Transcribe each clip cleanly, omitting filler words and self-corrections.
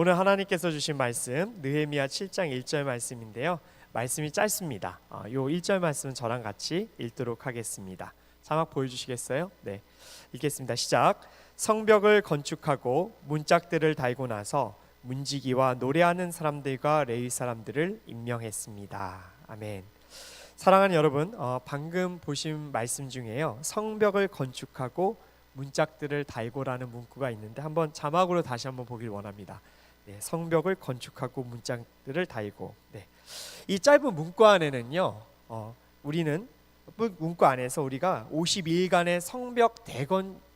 오늘 하나님께서 주신 말씀 느헤미야 7장 1절 말씀인데요. 말씀이 짧습니다. 요 1절 말씀은 저랑 같이 읽도록 하겠습니다. 자막 보여주시겠어요? 네, 읽겠습니다. 시작. 성벽을 건축하고 문짝들을 달고 나서 문지기와 노래하는 사람들과 레위 사람들을 임명했습니다. 아멘. 사랑하는 여러분, 방금 보신 말씀 중에요, 성벽을 건축하고 문짝들을 달고라는 문구가 있는데 한번 자막으로 다시 한번 보길 원합니다. 네, 성벽을 건축하고 문짝들을 달고. 네. 이 짧은 문구 안에는요, 우리는 문구 안에서 우리가 52일간의 성벽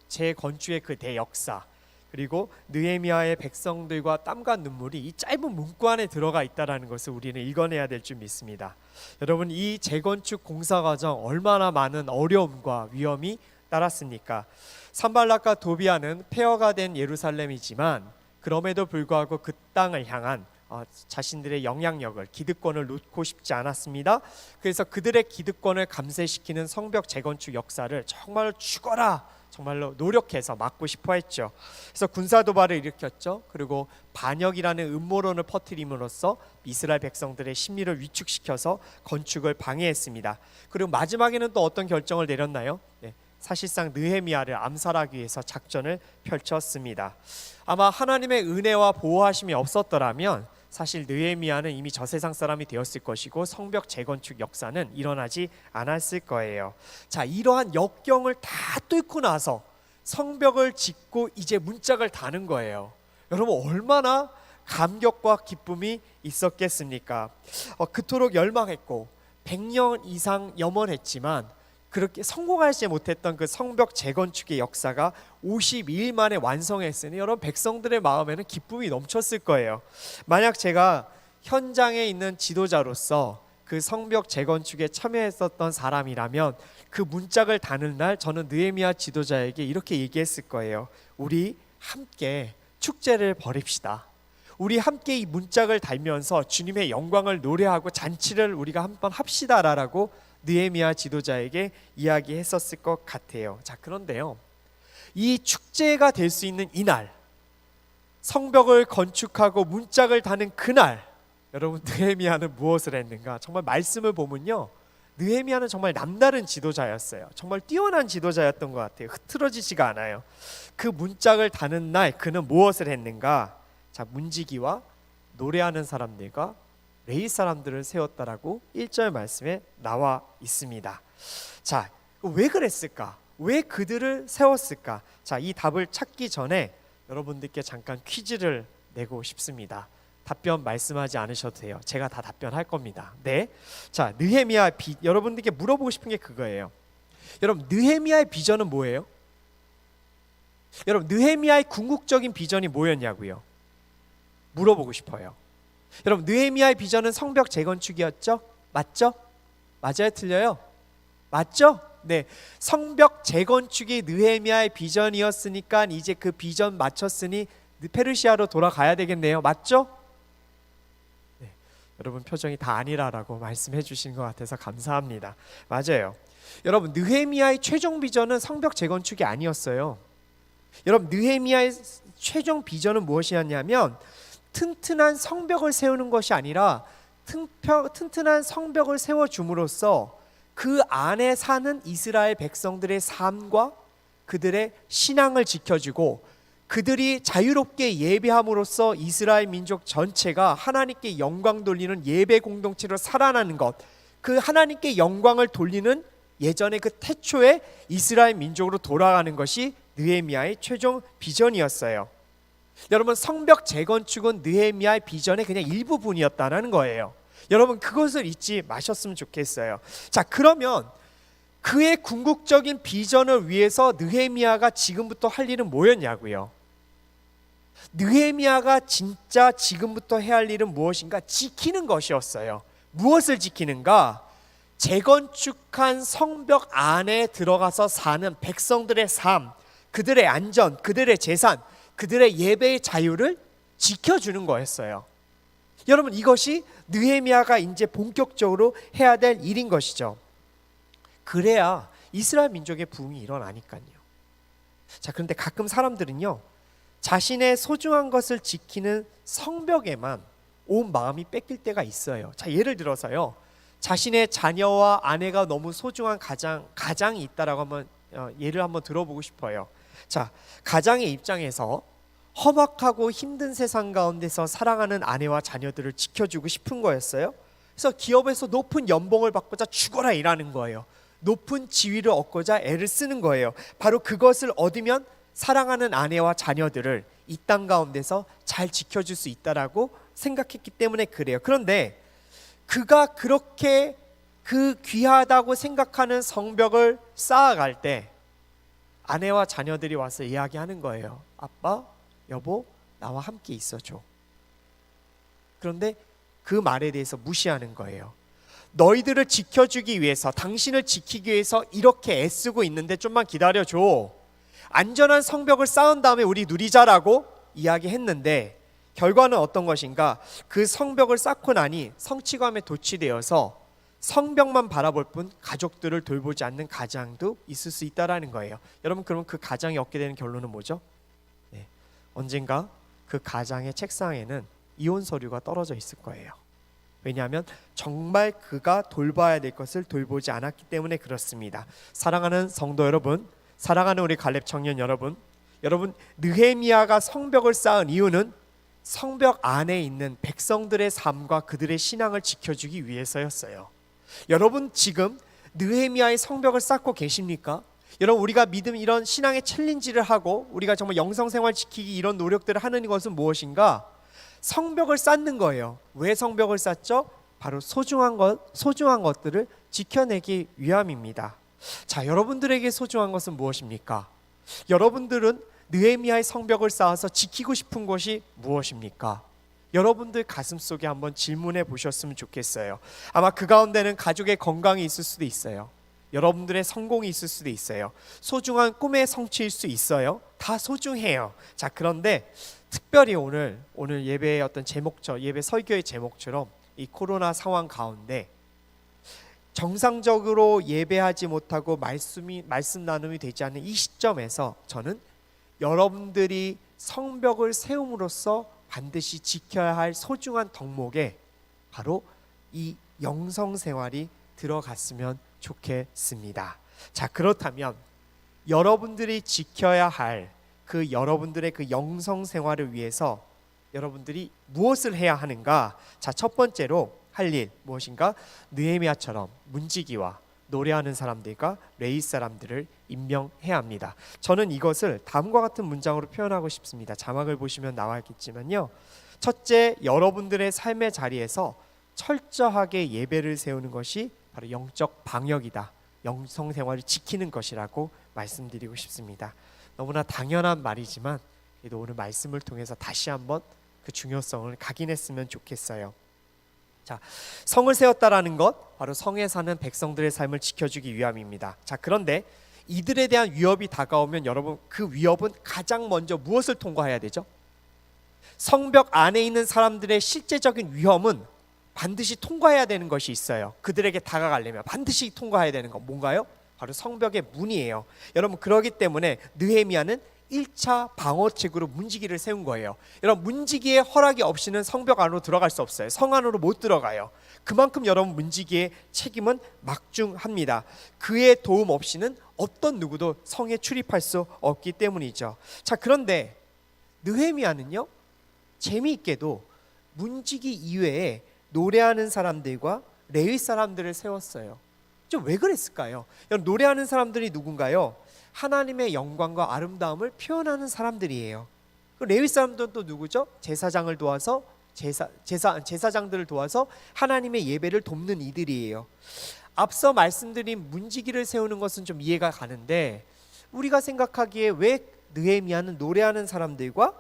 재건축의 그 대역사, 그리고 느헤미야의 백성들과 땀과 눈물이 이 짧은 문구 안에 들어가 있다는 것을 우리는 읽어내야 될 줄 믿습니다. 여러분, 이 재건축 공사 과정 얼마나 많은 어려움과 위험이 따랐습니까? 산발락과 도비아는 폐허가 된 예루살렘이지만 그럼에도 불구하고 그 땅을 향한 자신들의 영향력을, 기득권을 놓고 싶지 않았습니다. 그래서 그들의 기득권을 감쇄시키는 성벽 재건축 역사를 정말로 죽어라 정말로 노력해서 막고 싶어 했죠. 그래서 군사 도발을 일으켰죠. 그리고 반역이라는 음모론을 퍼뜨림으로써 이스라엘 백성들의 심리를 위축시켜서 건축을 방해했습니다. 그리고 마지막에는 또 어떤 결정을 내렸나요? 네, 사실상 느헤미야를 암살하기 위해서 작전을 펼쳤습니다. 아마 하나님의 은혜와 보호하심이 없었더라면 사실 느헤미야는 이미 저 세상 사람이 되었을 것이고 성벽 재건축 역사는 일어나지 않았을 거예요. 자, 이러한 역경을 다 뚫고 나서 성벽을 짓고 이제 문짝을 다는 거예요. 여러분, 얼마나 감격과 기쁨이 있었겠습니까? 그토록 열망했고 100년 이상 염원했지만 그렇게 성공하지 못했던 그 성벽 재건축의 역사가 52일 만에 완성했으니 여러분, 백성들의 마음에는 기쁨이 넘쳤을 거예요. 만약 제가 현장에 있는 지도자로서 그 성벽 재건축에 참여했었던 사람이라면 그 문짝을 다는 날 저는 느헤미야 지도자에게 이렇게 얘기했을 거예요. 우리 함께 축제를 벌입시다. 우리 함께 이 문짝을 달면서 주님의 영광을 노래하고 잔치를 우리가 한번 합시다라고 느헤미야 지도자에게 이야기했었을 것 같아요. 자, 그런데요, 이 축제가 될 수 있는 이날, 성벽을 건축하고 문짝을 다는 그날, 여러분, 느헤미야는 무엇을 했는가? 정말 말씀을 보면요, 느헤미야는 정말 남다른 지도자였어요. 정말 뛰어난 지도자였던 것 같아요. 흐트러지지가 않아요. 그 문짝을 다는 날 그는 무엇을 했는가? 자, 문지기와 노래하는 사람들과 레위 사람들을 세웠다라고 1절 말씀에 나와 있습니다. 자, 왜 그랬을까? 왜 그들을 세웠을까? 자, 이 답을 찾기 전에 여러분들께 잠깐 퀴즈를 내고 싶습니다. 답변 말씀하지 않으셔도 돼요. 제가 다 답변할 겁니다. 네. 자, 느헤미야 여러분들께 물어보고 싶은 게 그거예요. 여러분, 느헤미야의 비전은 뭐예요? 여러분, 느헤미야의 궁극적인 비전이 뭐였냐고요? 물어보고 싶어요. 여러분, 느헤미야의 비전은 성벽 재건축이었죠? 맞죠? 맞아요? 틀려요? 맞죠? 네, 성벽 재건축이 느헤미야의 비전이었으니까 이제 그 비전 마쳤으니 페르시아로 돌아가야 되겠네요. 맞죠? 네, 여러분 표정이 다 아니라라고 말씀해 주신 것 같아서 감사합니다. 맞아요. 여러분, 느헤미야의 최종 비전은 성벽 재건축이 아니었어요. 여러분, 느헤미야의 최종 비전은 무엇이었냐면 튼튼한 성벽을 세우는 것이 아니라 튼튼한 성벽을 세워줌으로써 그 안에 사는 이스라엘 백성들의 삶과 그들의 신앙을 지켜주고 그들이 자유롭게 예배함으로써 이스라엘 민족 전체가 하나님께 영광 돌리는 예배 공동체로 살아나는 것, 그 하나님께 영광을 돌리는 예전의 그 태초의 이스라엘 민족으로 돌아가는 것이 느헤미야의 최종 비전이었어요. 여러분, 성벽 재건축은 느헤미야의 비전의 그냥 일부분이었다는 거예요. 여러분, 그것을 잊지 마셨으면 좋겠어요. 자, 그러면 그의 궁극적인 비전을 위해서 느헤미야가 지금부터 할 일은 뭐였냐고요? 느헤미야가 진짜 지금부터 해야 할 일은 무엇인가? 지키는 것이었어요. 무엇을 지키는가? 재건축한 성벽 안에 들어가서 사는 백성들의 삶, 그들의 안전, 그들의 재산, 그들의 예배의 자유를 지켜주는 거였어요. 여러분, 이것이 느헤미야가 이제 본격적으로 해야 될 일인 것이죠. 그래야 이스라엘 민족의 부흥이 일어나니까요. 자, 그런데 가끔 사람들은요, 자신의 소중한 것을 지키는 성벽에만 온 마음이 뺏길 때가 있어요. 자, 예를 들어서요, 자신의 자녀와 아내가 너무 소중한 가장이 있다라고 한번 예를 한번 들어보고 싶어요. 자, 가장의 입장에서 험악하고 힘든 세상 가운데서 사랑하는 아내와 자녀들을 지켜주고 싶은 거였어요. 그래서 기업에서 높은 연봉을 받고자 죽어라 일하는 거예요. 높은 지위를 얻고자 애를 쓰는 거예요. 바로 그것을 얻으면 사랑하는 아내와 자녀들을 이 땅 가운데서 잘 지켜줄 수 있다라고 생각했기 때문에 그래요. 그런데 그가 그렇게 그 귀하다고 생각하는 성벽을 쌓아갈 때 아내와 자녀들이 와서 이야기하는 거예요. 아빠, 여보, 나와 함께 있어줘. 그런데 그 말에 대해서 무시하는 거예요. 너희들을 지켜주기 위해서, 당신을 지키기 위해서 이렇게 애쓰고 있는데 좀만 기다려줘. 안전한 성벽을 쌓은 다음에 우리 누리자라고 이야기했는데 결과는 어떤 것인가? 그 성벽을 쌓고 나니 성취감에 도취되어서 성벽만 바라볼 뿐 가족들을 돌보지 않는 가장도 있을 수 있다라는 거예요. 여러분, 그럼 그 가장이 얻게 되는 결론은 뭐죠? 네, 언젠가 그 가장의 책상에는 이혼 서류가 떨어져 있을 거예요. 왜냐하면 정말 그가 돌봐야 될 것을 돌보지 않았기 때문에 그렇습니다. 사랑하는 성도 여러분, 사랑하는 우리 갈렙 청년 여러분, 느헤미야가 성벽을 쌓은 이유는 성벽 안에 있는 백성들의 삶과 그들의 신앙을 지켜주기 위해서였어요. 여러분, 지금 느헤미야의 성벽을 쌓고 계십니까? 여러분, 우리가 믿음 이런 신앙의 챌린지를 하고 우리가 정말 영성생활 지키기 이런 노력들을 하는 것은 무엇인가? 성벽을 쌓는 거예요. 왜 성벽을 쌓죠? 바로 소중한 것들을 지켜내기 위함입니다. 자, 여러분들에게 소중한 것은 무엇입니까? 여러분들은 느헤미야의 성벽을 쌓아서 지키고 싶은 것이 무엇입니까? 여러분들 가슴 속에 한번 질문해 보셨으면 좋겠어요. 아마 그 가운데는 가족의 건강이 있을 수도 있어요. 여러분들의 성공이 있을 수도 있어요. 소중한 꿈의 성취일 수 있어요. 다 소중해요. 자, 그런데 특별히 오늘 예배의 어떤 예배 설교의 제목처럼 이 코로나 상황 가운데 정상적으로 예배하지 못하고 말씀 나눔이 되지 않는 이 시점에서 저는 여러분들이 성벽을 세움으로써 반드시 지켜야 할 소중한 덕목에 바로 이 영성생활이 들어갔으면 좋겠습니다. 자, 그렇다면 여러분들이 지켜야 할 여러분들의 그 영성생활을 위해서 여러분들이 무엇을 해야 하는가? 자, 첫 번째로 할 일 무엇인가? 느헤미야처럼 문지기와 노래하는 사람들과 레위 사람들을 임명해야 합니다. 저는 이것을 다음과 같은 문장으로 표현하고 싶습니다. 자막을 보시면 나와 있겠지만요. 첫째, 여러분들의 삶의 자리에서 철저하게 예배를 세우는 것이 바로 영적 방역이다. 영성생활을 지키는 것이라고 말씀드리고 싶습니다. 너무나 당연한 말이지만 그래도 오늘 말씀을 통해서 다시 한번 그 중요성을 각인했으면 좋겠어요. 자, 성을 세웠다라는 것, 바로 성에 사는 백성들의 삶을 지켜주기 위함입니다. 자, 그런데 이들에 대한 위협이 다가오면 여러분, 그 위협은 가장 먼저 무엇을 통과해야 되죠? 성벽 안에 있는 사람들의 실제적인 위험은 반드시 통과해야 되는 것이 있어요. 그들에게 다가가려면 반드시 통과해야 되는 것 뭔가요? 바로 성벽의 문이에요. 여러분, 그러기 때문에 느헤미야는 1차 방어책으로 문지기를 세운 거예요. 여러분, 문지기의 허락이 없이는 성벽 안으로 들어갈 수 없어요. 성 안으로 못 들어가요. 그만큼 여러분, 문지기의 책임은 막중합니다. 그의 도움 없이는 어떤 누구도 성에 출입할 수 없기 때문이죠. 자, 그런데 느헤미야는요, 재미있게도 문지기 이외에 노래하는 사람들과 레위 사람들을 세웠어요. 좀 왜 그랬을까요? 여러분, 노래하는 사람들이 누군가요? 하나님의 영광과 아름다움을 표현하는 사람들이에요. 레위 사람들은 또 누구죠? 제사장을 도와서 제사장들을 도와서 하나님의 예배를 돕는 이들이에요. 앞서 말씀드린 문지기를 세우는 것은 좀 이해가 가는데 우리가 생각하기에 왜 느헤미야는 노래하는 사람들과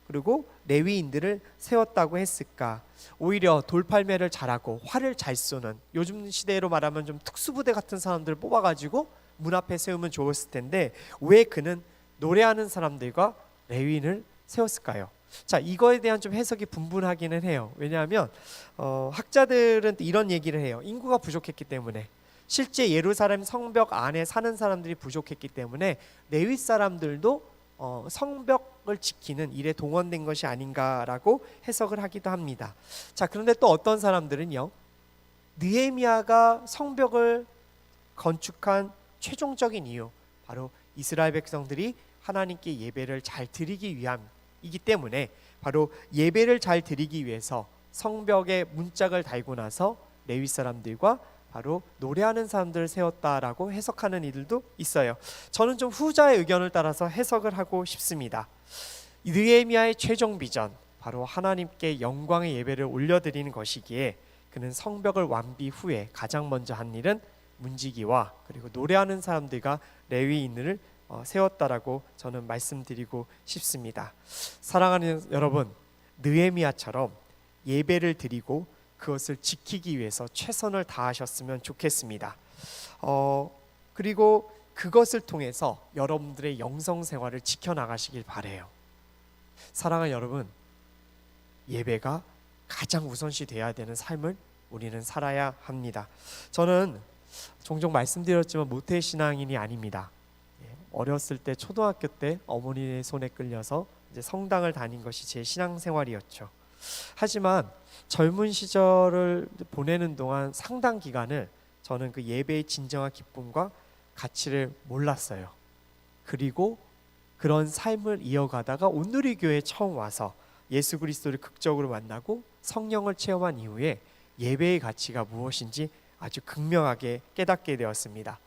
그리고 레위인들을 세웠다고 했을까? 오히려 돌팔매를 잘하고 활을 잘 쏘는, 요즘 시대로 말하면 좀 특수부대 같은 사람들을 뽑아가지고 문 앞에 세우면 좋았을 텐데 왜 그는 노래하는 사람들과 레위인을 세웠을까요? 자, 이거에 대한 좀 해석이 분분하기는 해요. 왜냐하면 학자들은 이런 얘기를 해요. 인구가 부족했기 때문에, 실제 예루살렘 성벽 안에 사는 사람들이 부족했기 때문에 레위 사람들도 성벽을 성벽을 지키는 일에 동원된 것이 아닌가라고 해석을 하기도 합니다. 자, 그런데 또 어떤 사람들은요, 느헤미야가 성벽을 건축한 최종적인 이유, 바로 이스라엘 백성들이 하나님께 예배를 잘 드리기 위함이기 때문에, 바로 예배를 잘 드리기 위해서 성벽에 문짝을 달고 나서 레위 사람들과 바로 노래하는 사람들을 세웠다라고 해석하는 이들도 있어요. 저는 좀 후자의 의견을 따라서 해석을 하고 싶습니다. 느헤미야의 최종 비전, 바로 하나님께 영광의 예배를 올려드리는 것이기에 그는 성벽을 완비 후에 가장 먼저 한 일은 문지기와 그리고 노래하는 사람들과 레위인을 세웠다라고 저는 말씀드리고 싶습니다. 사랑하는 여러분, 느헤미야처럼 예배를 드리고 그것을 지키기 위해서 최선을 다하셨으면 좋겠습니다. 그리고 그것을 통해서 여러분들의 영성 생활을 지켜나가시길 바라요. 사랑하는 여러분, 예배가 가장 우선시 돼야 되는 삶을 우리는 살아야 합니다. 저는 종종 말씀드렸지만 모태신앙인이 아닙니다. 어렸을 때 초등학교 때 어머니의 손에 끌려서 이제 성당을 다닌 것이 제 신앙생활이었죠. 하지만 젊은 시절을 보내는 동안 상당 기간을 저는 그 예배의 진정한 기쁨과 가치를 몰랐어요. 그리고 그런 삶을 이어가다가 온누리교회에 처음 와서 예수 그리스도를 극적으로 만나고 성령을 체험한 이후에 예배의 가치가 무엇인지 아주 극명하게 깨닫게 되었습니다.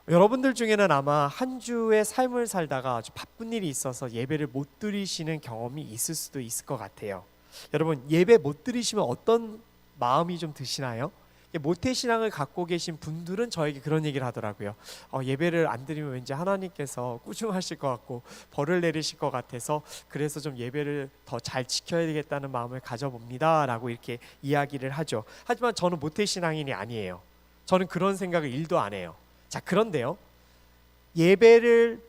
여러분들 중에는 아마 한 주의 삶을 살다가 아주 바쁜 일이 있어서 예배를 못 드리시는 경험이 있을 수도 있을 것 같아요. 여러분, 예배 못 드리시면 어떤 마음이 좀 드시나요? 모태신앙을 갖고 계신 분들은 저에게 그런 얘기를 하더라고요. 예배를 안 드리면 왠지 하나님께서 꾸중하실 것 같고 벌을 내리실 것 같아서 그래서 좀 예배를 더 잘 지켜야 되겠다는 마음을 가져봅니다 라고 이렇게 이야기를 하죠. 하지만 저는 모태신앙인이 아니에요. 저는 그런 생각을 1도 안 해요. 자, 그런데요, 예배의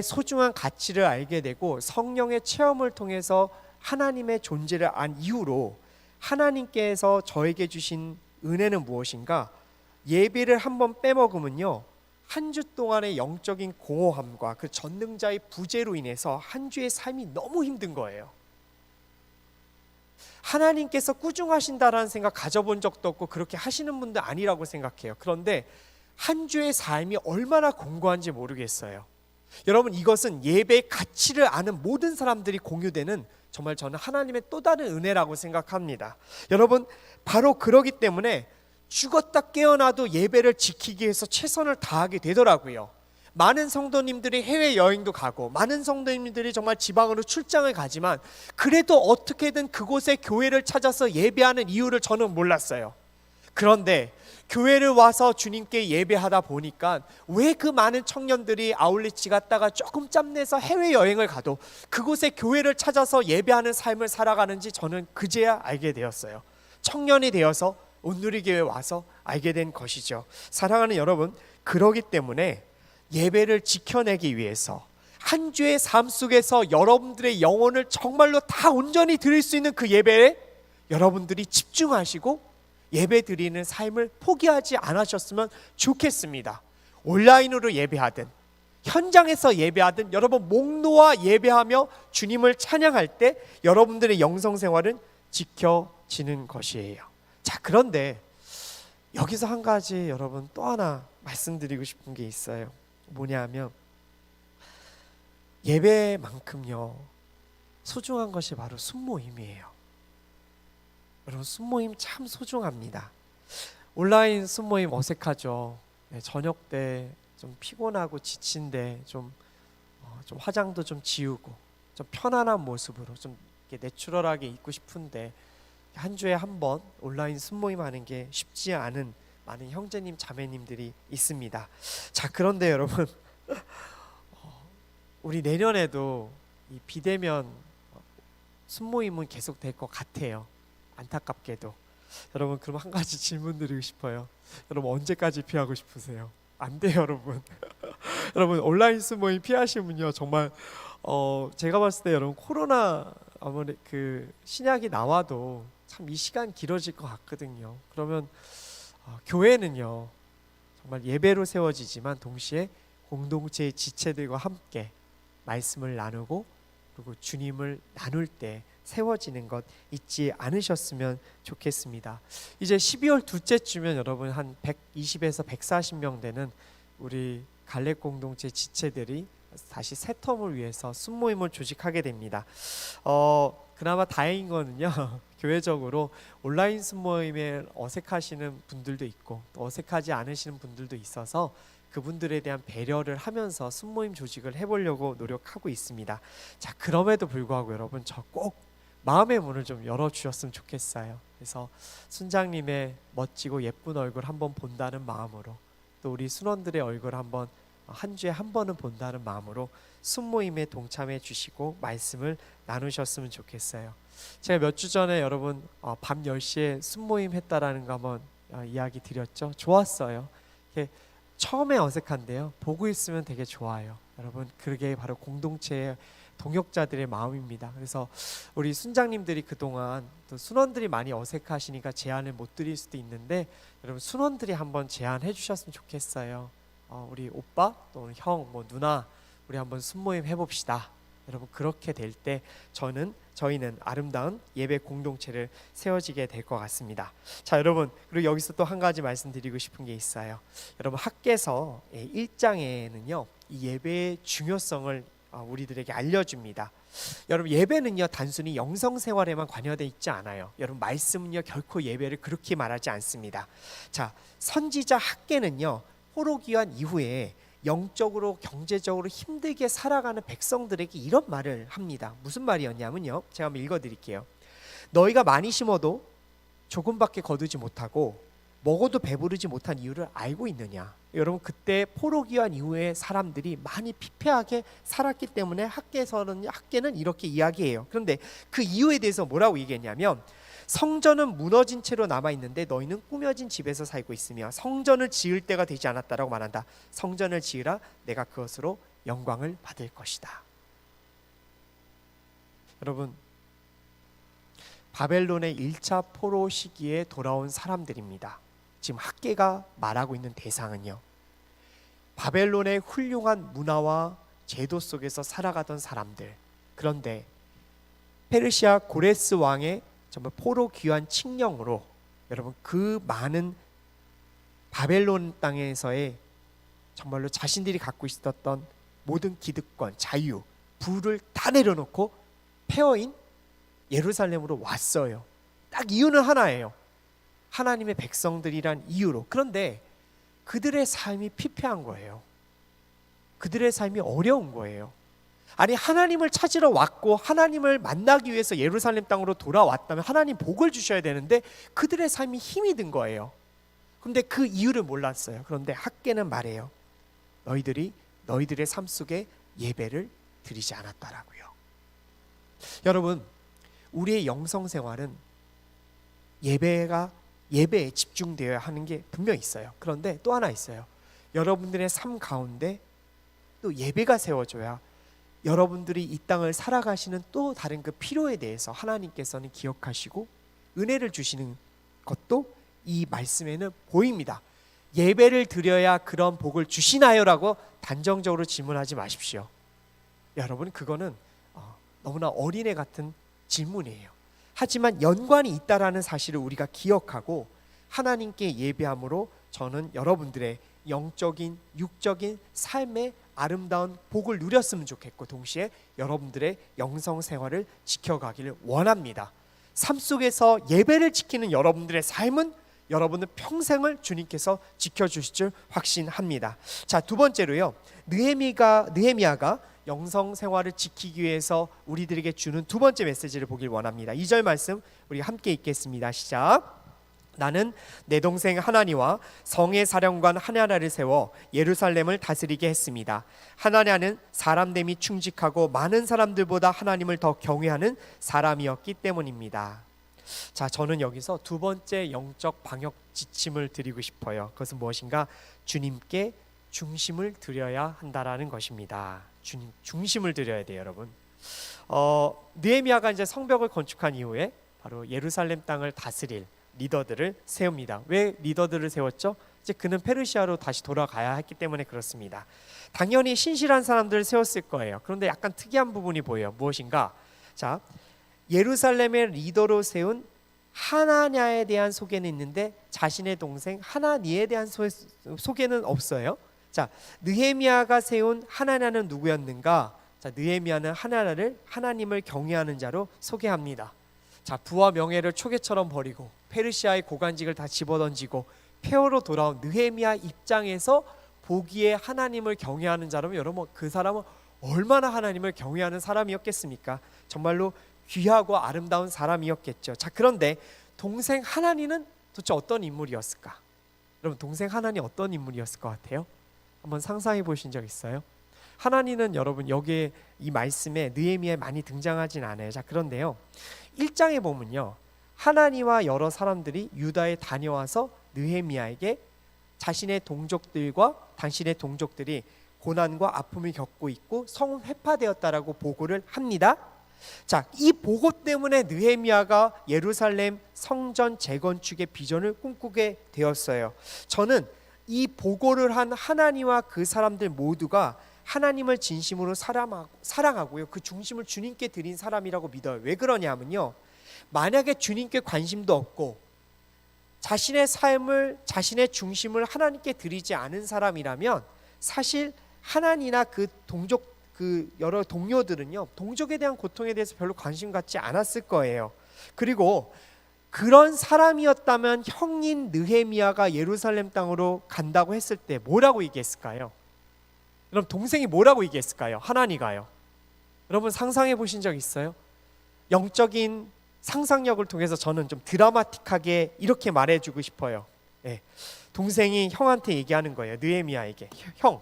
소중한 가치를 알게 되고 성령의 체험을 통해서 하나님의 존재를 안 이후로 하나님께서 저에게 주신 은혜는 무엇인가? 예배를 한번 빼먹으면요, 한 주 동안의 영적인 공허함과 그 전능자의 부재로 인해서 한 주의 삶이 너무 힘든 거예요. 하나님께서 꾸중하신다라는 생각 가져본 적도 없고 그렇게 하시는 분도 아니라고 생각해요. 그런데 한 주의 삶이 얼마나 공고한지 모르겠어요. 여러분, 이것은 예배의 가치를 아는 모든 사람들이 공유되는 정말 저는 하나님의 또 다른 은혜라고 생각합니다. 여러분, 바로 그러기 때문에 죽었다 깨어나도 예배를 지키기 위해서 최선을 다하게 되더라고요. 많은 성도님들이 해외여행도 가고 많은 성도님들이 정말 지방으로 출장을 가지만 그래도 어떻게든 그곳에 교회를 찾아서 예배하는 이유를 저는 몰랐어요. 그런데 교회를 와서 주님께 예배하다 보니까 왜 그 많은 청년들이 아울리치 갔다가 조금 짬내서 해외여행을 가도 그곳에 교회를 찾아서 예배하는 삶을 살아가는지 저는 그제야 알게 되었어요. 청년이 되어서 온누리교회에 와서 알게 된 것이죠. 사랑하는 여러분, 그러기 때문에 예배를 지켜내기 위해서 한 주의 삶 속에서 여러분들의 영혼을 정말로 다 온전히 드릴 수 있는 그 예배에 여러분들이 집중하시고 예배 드리는 삶을 포기하지 않으셨으면 좋겠습니다. 온라인으로 예배하든 현장에서 예배하든 여러분 목 놓아 예배하며 주님을 찬양할 때 여러분들의 영성생활은 지켜지는 것이에요. 자, 그런데 여기서 한 가지 여러분 또 하나 말씀드리고 싶은 게 있어요. 뭐냐면 예배만큼요 소중한 것이 바로 순모임이에요. 여러분, 순모임 참 소중합니다. 온라인 순모임 어색하죠. 저녁 때 좀 피곤하고 지친데 좀 화장도 좀 지우고 좀 편안한 모습으로 좀 이렇게 내추럴하게 있고 싶은데 한 주에 한 번 온라인 순모임 하는 게 쉽지 않은 많은 형제님 자매님들이 있습니다. 자, 그런데 여러분 우리 내년에도 이 비대면 순모임은 계속 될 것 같아요. 안타깝게도. 여러분, 그럼 한 가지 질문 드리고 싶어요. 여러분, 언제까지 피하고 싶으세요? 안 돼요, 여러분. 여러분, 온라인 순모임 피하시면요 정말 제가 봤을 때 여러분 코로나 아무리 그 신약이 나와도 참 이 시간 길어질 것 같거든요. 그러면 교회는요 정말 예배로 세워지지만 동시에 공동체의 지체들과 함께 말씀을 나누고 그리고 주님을 나눌 때 세워지는 것 잊지 않으셨으면 좋겠습니다. 이제 12월 둘째 주면 여러분 한 120에서 140명 되는 우리 갈렙 공동체 지체들이 다시 새 텀을 위해서 순모임을 조직하게 됩니다. 그나마 다행인 거는요 교회적으로 온라인 순모임에 어색하시는 분들도 있고 또 어색하지 않으시는 분들도 있어서 그분들에 대한 배려를 하면서 순모임 조직을 해보려고 노력하고 있습니다. 자, 그럼에도 불구하고 여러분 저 꼭 마음의 문을 좀 열어주셨으면 좋겠어요. 그래서 순장님의 멋지고 예쁜 얼굴 한번 본다는 마음으로, 또 우리 순원들의 얼굴 한번 한 주에 한 번은 본다는 마음으로 순모임에 동참해 주시고 말씀을 나누셨으면 좋겠어요. 제가 몇 주 전에 여러분 밤 10시에 순모임 했다라는 거 한번 이야기 드렸죠. 좋았어요. 처음에 어색한데요, 보고 있으면 되게 좋아요. 여러분, 그게 바로 공동체의 동역자들의 마음입니다. 그래서 우리 순장님들이 그동안 또 순원들이 많이 어색하시니까 제안을 못 드릴 수도 있는데, 여러분 순원들이 한번 제안해 주셨으면 좋겠어요. 우리 오빠 또 형, 누나, 우리 한번 순모임 해봅시다. 여러분, 그렇게 될 때 저희는 아름다운 예배 공동체를 세워지게 될 것 같습니다. 자, 여러분, 그리고 여기서 또 한 가지 말씀드리고 싶은 게 있어요. 여러분, 학개서 1장에는요 이 예배의 중요성을 우리들에게 알려줍니다. 여러분, 예배는요 단순히 영성생활에만 관여되어 있지 않아요. 여러분, 말씀은요 결코 예배를 그렇게 말하지 않습니다. 자, 선지자 학개는요 포로기환 이후에 영적으로 경제적으로 힘들게 살아가는 백성들에게 이런 말을 합니다. 무슨 말이었냐면요, 제가 한번 읽어드릴게요. 너희가 많이 심어도 조금밖에 거두지 못하고 먹어도 배부르지 못한 이유를 알고 있느냐. 여러분, 그때 포로기환 이후에 사람들이 많이 피폐하게 살았기 때문에 학개는 이렇게 이야기해요. 그런데 그 이유에 대해서 뭐라고 얘기했냐면, 성전은 무너진 채로 남아있는데 너희는 꾸며진 집에서 살고 있으며 성전을 지을 때가 되지 않았다라고 말한다. 성전을 지으라, 내가 그것으로 영광을 받을 것이다. 여러분, 바벨론의 1차 포로 시기에 돌아온 사람들입니다. 지금 학개가 말하고 있는 대상은요, 바벨론의 훌륭한 문화와 제도 속에서 살아가던 사람들. 그런데 페르시아 고레스 왕의 정말 포로 귀환 칙령으로 여러분, 그 많은 바벨론 땅에서의 정말로 자신들이 갖고 있었던 모든 기득권, 자유, 부를 다 내려놓고 폐허인 예루살렘으로 왔어요. 딱 이유는 하나예요. 하나님의 백성들이란 이유로. 그런데 그들의 삶이 피폐한 거예요. 그들의 삶이 어려운 거예요. 아니, 하나님을 찾으러 왔고 하나님을 만나기 위해서 예루살렘 땅으로 돌아왔다면 하나님 복을 주셔야 되는데 그들의 삶이 힘이 든 거예요. 그런데 그 이유를 몰랐어요. 그런데 학개는 말해요. 너희들의 삶 속에 예배를 드리지 않았다라고요. 여러분, 우리의 영성생활은 예배에 집중되어야 하는 게 분명히 있어요. 그런데 또 하나 있어요. 여러분들의 삶 가운데 또 예배가 세워져야 여러분들이 이 땅을 살아가시는 또 다른 그 필요에 대해서 하나님께서는 기억하시고 은혜를 주시는 것도 이 말씀에는 보입니다. 예배를 드려야 그런 복을 주시나요? 라고 단정적으로 질문하지 마십시오. 여러분, 그거는 너무나 어린애 같은 질문이에요. 하지만 연관이 있다라는 사실을 우리가 기억하고 하나님께 예배함으로 저는 여러분들의 영적인, 육적인 삶의 아름다운 복을 누렸으면 좋겠고, 동시에 여러분들의 영성 생활을 지켜가기를 원합니다. 삶 속에서 예배를 지키는 여러분들의 삶은 여러분들 평생을 주님께서 지켜주실 줄 확신합니다. 자, 두 번째로요, 느헤미야가 영성 생활을 지키기 위해서 우리들에게 주는 두 번째 메시지를 보길 원합니다. 2절 말씀 우리 함께 읽겠습니다. 시작. 나는 내 동생 하나니와 성의 사령관 하나냐를 세워 예루살렘을 다스리게 했습니다. 하나냐는 사람됨이 충직하고 많은 사람들보다 하나님을 더 경외하는 사람이었기 때문입니다. 자, 저는 여기서 두 번째 영적 방역 지침을 드리고 싶어요. 그것은 무엇인가? 주님께 중심을 드려야 한다라는 것입니다. 주님 중심을 드려야 돼요, 여러분. 느헤미야가 이제 성벽을 건축한 이후에 바로 예루살렘 땅을 다스릴 리더들을 세웁니다. 왜 리더들을 세웠죠? 이제 그는 페르시아로 다시 돌아가야 했기 때문에 그렇습니다. 당연히 신실한 사람들을 세웠을 거예요. 그런데 약간 특이한 부분이 보여요. 무엇인가? 자, 예루살렘의 리더로 세운 하나냐에 대한 소개는 있는데 자신의 동생 하나니에 대한 소개는 없어요. 자, 느헤미야가 세운 하나냐는 누구였는가? 자, 느헤미야는 하나님을 경외하는 자로 소개합니다. 자, 부와 명예를 초계처럼 버리고 페르시아의 고관직을 다 집어던지고 폐허로 돌아온 느헤미야 입장에서 보기에 하나님을 경외하는 자라면 여러분 그 사람은 얼마나 하나님을 경외하는 사람이었겠습니까? 정말로 귀하고 아름다운 사람이었겠죠. 자, 그런데 동생 하나니는 도대체 어떤 인물이었을까? 여러분 동생 하나니 어떤 인물이었을 것 같아요? 한번 상상해 보신 적 있어요? 하나니는 여러분 여기에 이 말씀에 느헤미야에 많이 등장하진 않아요. 자, 그런데요 1장에 보면요 하나니와 여러 사람들이 유다에 다녀와서 느헤미야에게 자신의 동족들과 당신의 동족들이 고난과 아픔을 겪고 있고 성은 회파되었다라고 보고를 합니다. 자, 이 보고 때문에 느헤미야가 예루살렘 성전 재건축의 비전을 꿈꾸게 되었어요. 저는 이 보고를 한 하나니와 그 사람들 모두가 하나님을 진심으로 사랑하고요 그 중심을 주님께 드린 사람이라고 믿어요. 왜 그러냐면요 만약에 주님께 관심도 없고 자신의 삶을 자신의 중심을 하나님께 드리지 않은 사람이라면 사실 하나니나 그 동족 그 여러 동료들은요 동족에 대한 고통에 대해서 별로 관심 갖지 않았을 거예요. 그리고 그런 사람이었다면 형인 느헤미야가 예루살렘 땅으로 간다고 했을 때 뭐라고 얘기했을까요? 여러분 동생이 뭐라고 얘기했을까요? 하나니가요. 여러분 상상해 보신 적 있어요? 영적인 상상력을 통해서 저는 좀 드라마틱하게 이렇게 말해주고 싶어요. 네. 동생이 형한테 얘기하는 거예요. 느헤미야에게. 형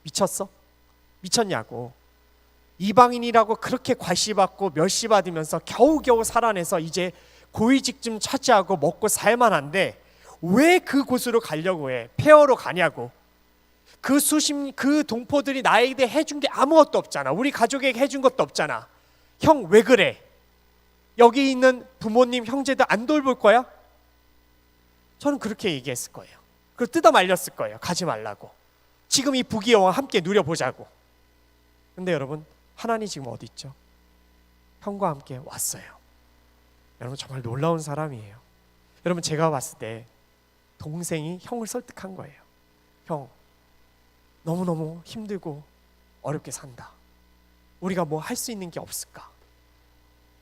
미쳤어? 미쳤냐고. 이방인이라고 그렇게 과시받고 멸시받으면서 겨우겨우 살아내서 이제 고위직좀 차지하고 먹고 살만한데 왜 그곳으로 가려고 해? 폐허로 가냐고. 그 동포들이 나에게 해준 게 아무것도 없잖아. 우리 가족에게 해준 것도 없잖아. 형 왜 그래? 여기 있는 부모님 형제들 안 돌볼 거야? 저는 그렇게 얘기했을 거예요. 그걸 뜯어 말렸을 거예요. 가지 말라고. 지금 이 부귀영화 함께 누려보자고. 근데 여러분 하나님 지금 어디 있죠? 형과 함께 왔어요. 여러분 정말 놀라운 사람이에요. 여러분 제가 봤을 때 동생이 형을 설득한 거예요. 형 너무너무 힘들고 어렵게 산다. 우리가 뭐 할 수 있는 게 없을까?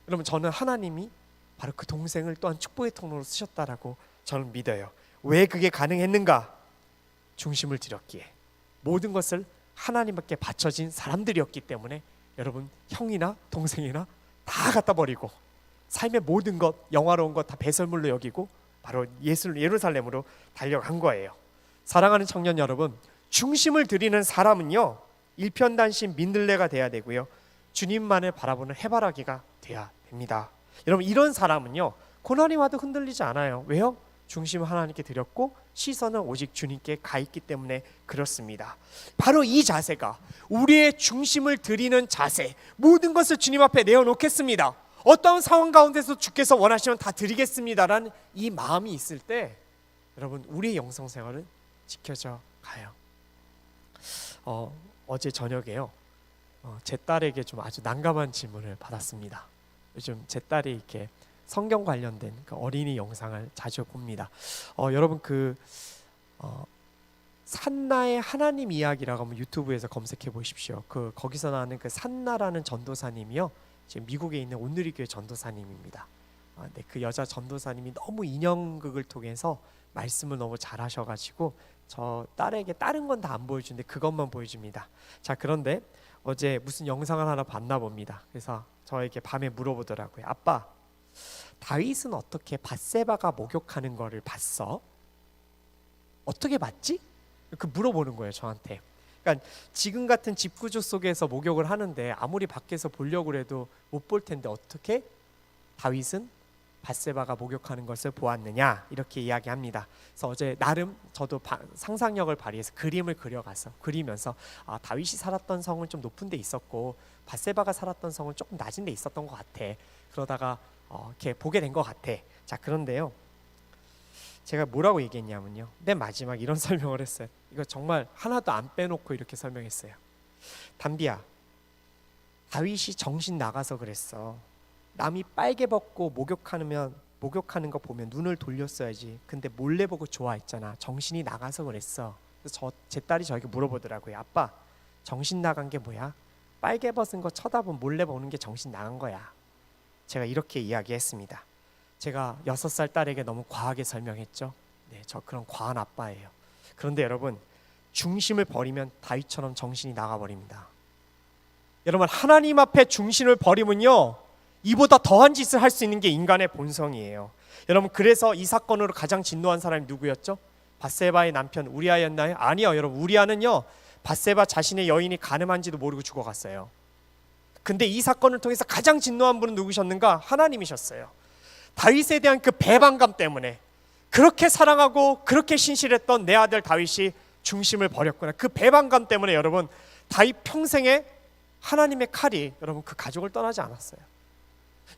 여러분 저는 하나님이 바로 그 동생을 또한 축복의 통로로 쓰셨다라고 저는 믿어요. 왜 그게 가능했는가? 중심을 드렸기에 모든 것을 하나님께 바쳐진 사람들이었기 때문에 여러분 형이나 동생이나 다 갖다 버리고 삶의 모든 것 영화로운 것 다 배설물로 여기고 바로 예루살렘으로 달려간 거예요. 사랑하는 청년 여러분 중심을 드리는 사람은요 일편단심 민들레가 돼야 되고요 주님만을 바라보는 해바라기가 돼야 됩니다. 여러분 이런 사람은요 고난이 와도 흔들리지 않아요. 왜요? 중심을 하나님께 드렸고 시선은 오직 주님께 가 있기 때문에 그렇습니다. 바로 이 자세가 우리의 중심을 드리는 자세, 모든 것을 주님 앞에 내어놓겠습니다. 어떤 상황 가운데서 주께서 원하시면 다 드리겠습니다라는 이 마음이 있을 때 여러분 우리의 영성생활은 지켜져 가요. 어제 저녁에요 제 딸에게 좀 아주 난감한 질문을 받았습니다. 요즘 제 딸이 이렇게 성경 관련된 그 어린이 영상을 자주 봅니다. 여러분 산나의 하나님 이야기라고 하면 유튜브에서 검색해 보십시오. 거기서 나오는 그 산나라는 전도사님이요 지금 미국에 있는 온누리교회 전도사님입니다. 네, 그 여자 전도사님이 너무 인형극을 통해서 말씀을 너무 잘하셔가지고 저 딸에게 다른 건 다 안 보여주는데 그것만 보여줍니다. 자 그런데 어제 무슨 영상을 하나 봤나 봅니다. 그래서 저에게 밤에 물어보더라고요. 아빠 다윗은 어떻게 밧세바가 목욕하는 거를 봤어? 어떻게 봤지? 그 물어보는 거예요 저한테. 그러니까 지금 같은 집 구조 속에서 목욕을 하는데 아무리 밖에서 보려고 해도 못 볼 텐데 어떻게 다윗은 밧세바가 목욕하는 것을 보았느냐 이렇게 이야기합니다. 그래서 어제 나름 저도 상상력을 발휘해서 그림을 그리면서 다윗이 살았던 성은 좀 높은 데 있었고 밧세바가 살았던 성은 조금 낮은 데 있었던 것 같아. 그러다가 이렇게 보게 된 것 같아. 자 그런데요 제가 뭐라고 얘기했냐면요, 맨 마지막 이런 설명을 했어요. 이거 정말 하나도 안 빼놓고 이렇게 설명했어요. 담비야, 다윗이 정신 나가서 그랬어. 남이 빨개 벗고 목욕하는 거 보면 눈을 돌렸어야지. 근데 몰래 보고 좋아했잖아. 정신이 나가서 그랬어. 그래서 제 딸이 저에게 물어보더라고요. 아빠, 정신 나간 게 뭐야? 빨개 벗은 거 쳐다보면 몰래 보는 게 정신 나간 거야. 제가 이렇게 이야기했습니다. 제가 6살 딸에게 너무 과하게 설명했죠. 네, 저 그런 과한 아빠예요. 그런데 여러분, 중심을 버리면 다윗처럼 정신이 나가버립니다. 여러분, 하나님 앞에 중심을 버리면요, 이보다 더한 짓을 할 수 있는 게 인간의 본성이에요. 여러분, 그래서 이 사건으로 가장 진노한 사람이 누구였죠? 밧세바의 남편 우리아였나요? 아니요, 여러분. 우리아는요, 밧세바 자신의 여인이 간음한지도 모르고 죽어갔어요. 근데 이 사건을 통해서 가장 진노한 분은 누구셨는가? 하나님이셨어요. 다윗에 대한 그 배반감 때문에, 그렇게 사랑하고 그렇게 신실했던 내 아들 다윗이 중심을 버렸구나. 그 배반감 때문에 여러분, 다윗 평생에 하나님의 칼이 여러분 그 가족을 떠나지 않았어요.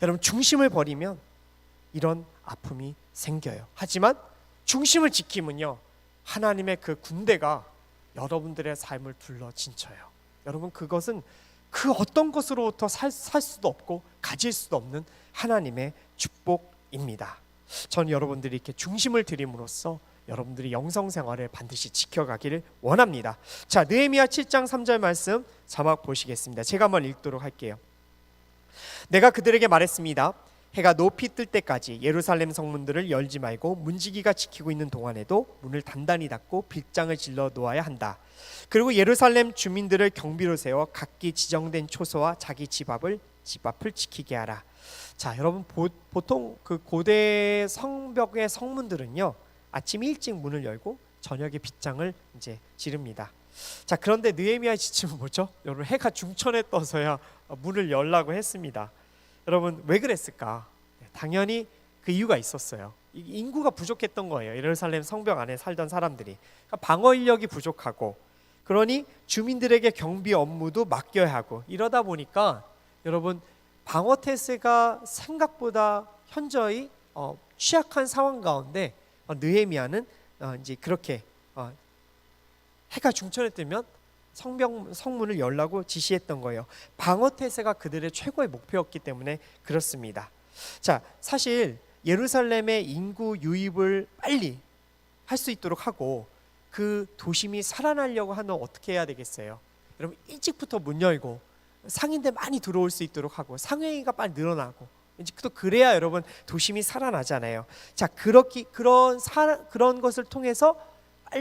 여러분, 중심을 버리면 이런 아픔이 생겨요. 하지만 중심을 지키면요, 하나님의 그 군대가 여러분들의 삶을 둘러 진쳐요. 여러분, 그것은 그 어떤 것으로부터 살 수도 없고 가질 수도 없는 하나님의 축복입니다. 전 여러분들이 이렇게 중심을 드림으로써 여러분들이 영성생활을 반드시 지켜가기를 원합니다. 자, 느헤미야 7장 3절 말씀 자막 보시겠습니다. 제가 한번 읽도록 할게요. 내가 그들에게 말했습니다. 해가 높이 뜰 때까지 예루살렘 성문들을 열지 말고 문지기가 지키고 있는 동안에도 문을 단단히 닫고 빌장을 질러 놓아야 한다. 그리고 예루살렘 주민들을 경비로 세워 각기 지정된 초소와 자기 집 앞을 지키게 하라. 자, 여러분, 보통 그 고대 성벽의 성문들은요, 아침 일찍 문을 열고 저녁에 빗장을 이제 지릅니다. 자, 그런데 느헤미야의 지침은 뭐죠? 여러분, 해가 중천에 떠서야 문을 열라고 했습니다. 여러분, 왜 그랬을까? 당연히 그 이유가 있었어요. 인구가 부족했던 거예요. 예루살렘 성벽 안에 살던 사람들이. 그러니까 방어 인력이 부족하고, 그러니 주민들에게 경비 업무도 맡겨야 하고, 이러다 보니까 여러분, 방어 태세가 생각보다 현저히 취약한 상황 가운데 느헤미야는 이제 그렇게 해가 중천에 뜨면 성문을 열라고 지시했던 거예요. 방어 태세가 그들의 최고의 목표였기 때문에 그렇습니다. 자, 사실 예루살렘의 인구 유입을 빨리 할 수 있도록 하고 그 도심이 살아나려고 하면 어떻게 해야 되겠어요? 여러분, 일찍부터 문 열고 상인들 많이 들어올 수 있도록 하고 상회의가 빨리 늘어나고, 이제 또 그래야 여러분 도심이 살아나잖아요. 자, 그런 것을 통해서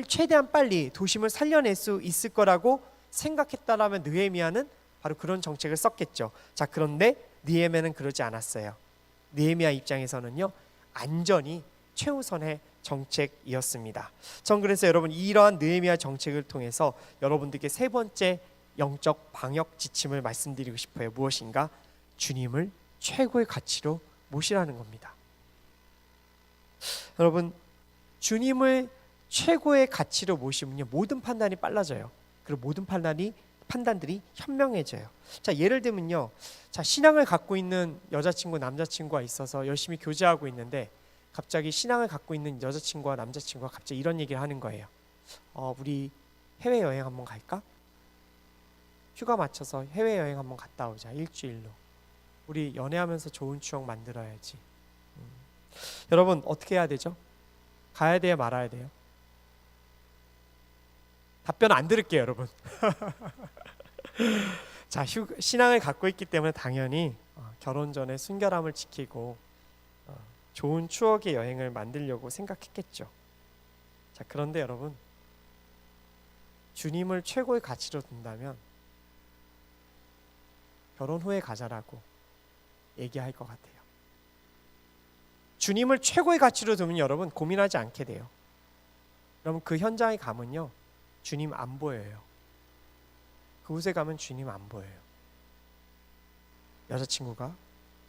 최대한 빨리 도심을 살려낼 수 있을 거라고 생각했다라면 느헤미야는 바로 그런 정책을 썼겠죠. 자, 그런데 느헤미야는 그러지 않았어요. 느헤미야 입장에서는요, 안전이 최우선의 정책이었습니다. 전 그래서 여러분, 이러한 느헤미야 정책을 통해서 여러분들께 세 번째 영적 방역 지침을 말씀드리고 싶어요. 무엇인가? 주님을 최고의 가치로 모시라는 겁니다. 여러분, 주님을 최고의 가치로 모시면요, 모든 판단이 빨라져요. 그리고 모든 판단들이 현명해져요. 자, 예를 들면요, 자, 신앙을 갖고 있는 여자친구, 남자친구가 있어서 열심히 교제하고 있는데 갑자기 신앙을 갖고 있는 여자친구와 남자친구가 갑자기 이런 얘기를 하는 거예요. 우리 해외여행 한번 갈까? 휴가 맞춰서 해외여행 한번 갔다 오자. 일주일로. 우리 연애하면서 좋은 추억 만들어야지. 여러분, 어떻게 해야 되죠? 가야 돼요, 말아야 돼요? 답변 안 들을게요, 여러분. 자, 신앙을 갖고 있기 때문에 당연히 결혼 전에 순결함을 지키고 좋은 추억의 여행을 만들려고 생각했겠죠. 자, 그런데 여러분, 주님을 최고의 가치로 둔다면 결혼 후에 가자라고 얘기할 것 같아요. 주님을 최고의 가치로 두면 여러분 고민하지 않게 돼요. 여러분, 그 현장에 가면요, 주님 안 보여요. 그곳에 가면 주님 안 보여요. 여자친구가,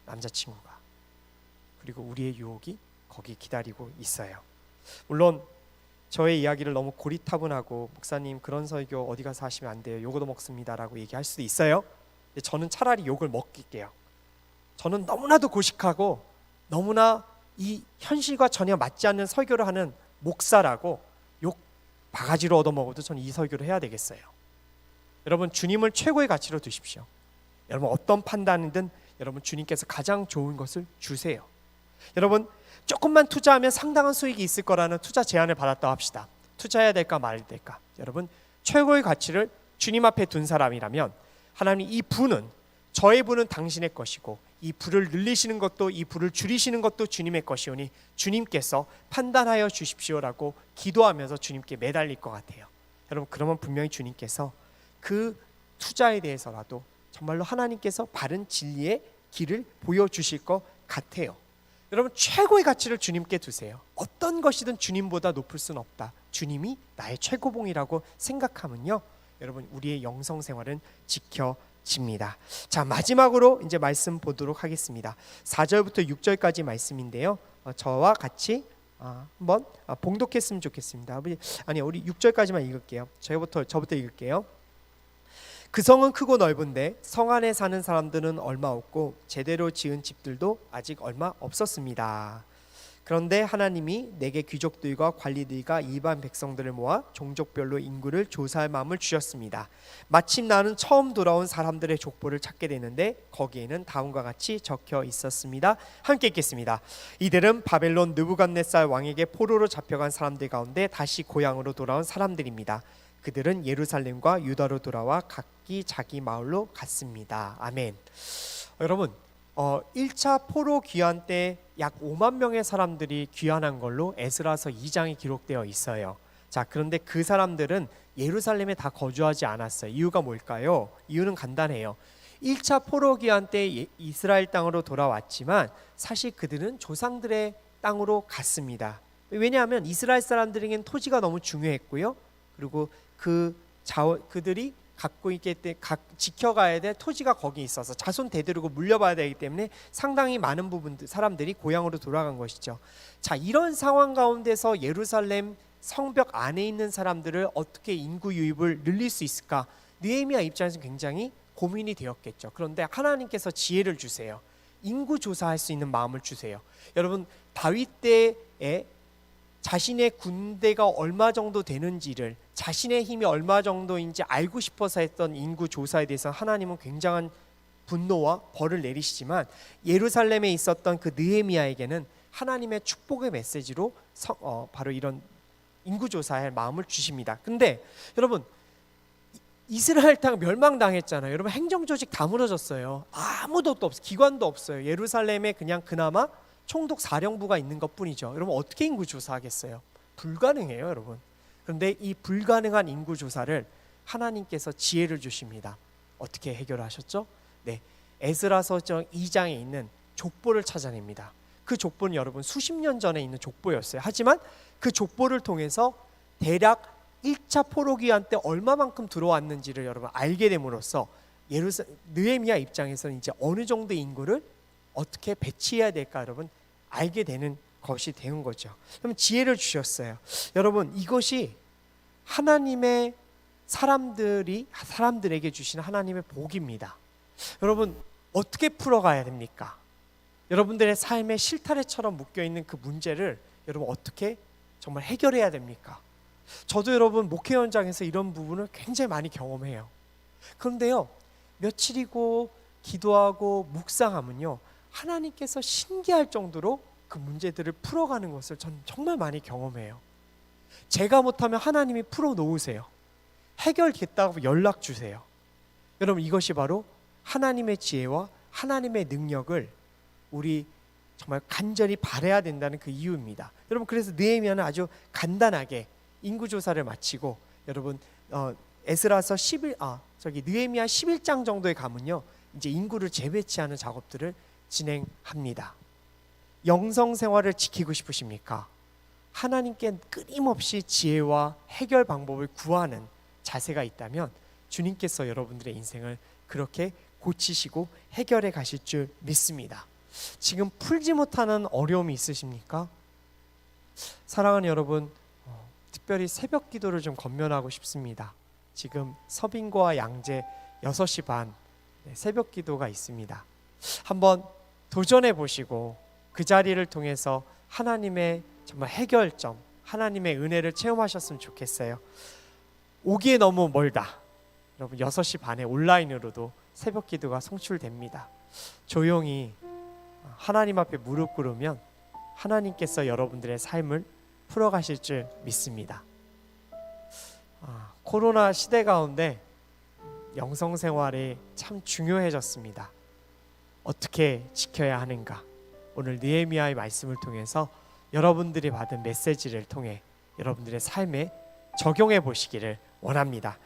남자친구가, 그리고 우리의 유혹이 거기 기다리고 있어요. 물론 저의 이야기를 너무 고리타분하고, 목사님 그런 설교 어디 가서 하시면 안 돼요, 욕도 먹습니다라고 얘기할 수도 있어요. 근데 저는 차라리 욕을 먹을게요. 저는 너무나도 고식하고 너무나 이 현실과 전혀 맞지 않는 설교를 하는 목사라고 욕 바가지로 얻어먹어도 저는 이 설교를 해야 되겠어요. 여러분, 주님을 최고의 가치로 두십시오. 여러분, 어떤 판단이든 여러분 주님께서 가장 좋은 것을 주세요. 여러분, 조금만 투자하면 상당한 수익이 있을 거라는 투자 제안을 받았다고 합시다. 투자해야 될까 말아야 될까? 여러분, 최고의 가치를 주님 앞에 둔 사람이라면 하나님, 이 부는, 저의 부는 당신의 것이고 이 부를 늘리시는 것도 이 부를 줄이시는 것도 주님의 것이오니 주님께서 판단하여 주십시오라고 기도하면서 주님께 매달릴 것 같아요. 여러분, 그러면 분명히 주님께서 그 투자에 대해서라도 정말로 하나님께서 바른 진리의 길을 보여주실 것 같아요. 여러분, 최고의 가치를 주님께 두세요. 어떤 것이든 주님보다 높을 수는 없다. 주님이 나의 최고봉이라고 생각하면요, 여러분, 우리의 영성 생활은 지켜집니다. 자, 마지막으로 이제 말씀 보도록 하겠습니다. 4절부터 6절까지 말씀인데요, 저와 같이 한번 봉독했으면 좋겠습니다. 아니, 우리 6절까지만 읽을게요. 저부터 읽을게요. 그 성은 크고 넓은데 성 안에 사는 사람들은 얼마 없고 제대로 지은 집들도 아직 얼마 없었습니다. 그런데 하나님이 내게 귀족들과 관리들과 일반 백성들을 모아 종족별로 인구를 조사할 마음을 주셨습니다. 마침 나는 처음 돌아온 사람들의 족보를 찾게 되는데 거기에는 다음과 같이 적혀 있었습니다. 함께 읽겠습니다. 이들은 바벨론 느부갓네살 왕에게 포로로 잡혀간 사람들 가운데 다시 고향으로 돌아온 사람들입니다. 그들은 예루살렘과 유다로 돌아와 각기 자기 마을로 갔습니다. 아멘. 여러분, 1차 포로 귀환 때 약 5만 명의 사람들이 귀환한 걸로 에스라서 2장에 기록되어 있어요. 자, 그런데 그 사람들은 예루살렘에 다 거주하지 않았어요. 이유가 뭘까요? 이유는 간단해요. 1차 포로 귀환 때 이스라엘 땅으로 돌아왔지만 사실 그들은 조상들의 땅으로 갔습니다. 왜냐하면 이스라엘 사람들에게는 토지가 너무 중요했고요. 그리고 그들이 갖고 있기 때문에 지켜가야 될 토지가 거기 있어서 자손 대대로 물려봐야 되기 때문에 상당히 많은 사람들이 고향으로 돌아간 것이죠. 자, 이런 상황 가운데서 예루살렘 성벽 안에 있는 사람들을 어떻게 인구 유입을 늘릴 수 있을까? 느헤미야 입장에서 굉장히 고민이 되었겠죠. 그런데 하나님께서 지혜를 주세요. 인구 조사할 수 있는 마음을 주세요. 여러분, 다윗 때에 자신의 군대가 얼마 정도 되는지를, 자신의 힘이 얼마 정도인지 알고 싶어서 했던 인구 조사에 대해서 하나님은 굉장한 분노와 벌을 내리시지만 예루살렘에 있었던 그 느헤미야에게는 하나님의 축복의 메시지로 바로 이런 인구 조사할 마음을 주십니다. 근데 여러분, 이스라엘 땅 멸망당했잖아요. 여러분, 행정조직 다 무너졌어요. 아무도 없어요. 기관도 없어요. 예루살렘에 그냥 그나마 총독 사령부가 있는 것뿐이죠. 여러분, 어떻게 인구 조사하겠어요? 불가능해요, 여러분. 그런데 이 불가능한 인구 조사를 하나님께서 지혜를 주십니다. 어떻게 해결하셨죠? 네, 에스라서 2장에 있는 족보를 찾아냅니다. 그 족보는 여러분 수십 년 전에 있는 족보였어요. 하지만 그 족보를 통해서 대략 1차 포로 귀환 때 얼마만큼 들어왔는지를 여러분 알게 됨으로써 느헤미야 입장에서는 이제 어느 정도의 인구를 어떻게 배치해야 될까 여러분 알게 되는 것이 되는 거죠. 그럼 지혜를 주셨어요. 여러분, 이것이 하나님의 사람들에게 주신 하나님의 복입니다. 여러분, 어떻게 풀어가야 됩니까? 여러분들의 삶의 실타래처럼 묶여있는 그 문제를 여러분 어떻게 정말 해결해야 됩니까? 저도 여러분 목회 현장에서 이런 부분을 굉장히 많이 경험해요. 그런데요, 며칠이고 기도하고 묵상하면요, 하나님께서 신기할 정도로 그 문제들을 풀어가는 것을 전 정말 많이 경험해요. 제가 못하면 하나님이 풀어놓으세요. 해결됐다고 연락 주세요. 여러분, 이것이 바로 하나님의 지혜와 하나님의 능력을 우리 정말 간절히 바라야 된다는 그 이유입니다. 여러분, 그래서 느헤미야는 아주 간단하게 인구조사를 마치고 여러분 에스라서 느헤미야 11장 정도에 가면요, 이제 인구를 재배치하는 작업들을 진행합니다. 영성 생활을 지키고 싶으십니까? 하나님께 끊임없이 지혜와 해결 방법을 구하는 자세가 있다면 주님께서 여러분들의 인생을 그렇게 고치시고 해결해 가실 줄 믿습니다. 지금 풀지 못하는 어려움이 있으십니까? 사랑하는 여러분, 특별히 새벽 기도를 좀 권면하고 싶습니다. 지금 서빙고와 양재 6시 반 새벽 기도가 있습니다. 한번 도전해 보시고 그 자리를 통해서 하나님의 정말 해결점, 하나님의 은혜를 체험하셨으면 좋겠어요. 오기에 너무 멀다. 여러분 6시 반에 온라인으로도 새벽 기도가 송출됩니다. 조용히 하나님 앞에 무릎 꿇으면 하나님께서 여러분들의 삶을 풀어가실 줄 믿습니다. 코로나 시대 가운데 영성생활이 참 중요해졌습니다. 어떻게 지켜야 하는가? 오늘 느헤미야의 말씀을 통해서 여러분들이 받은 메시지를 통해 여러분들의 삶에 적용해 보시기를 원합니다.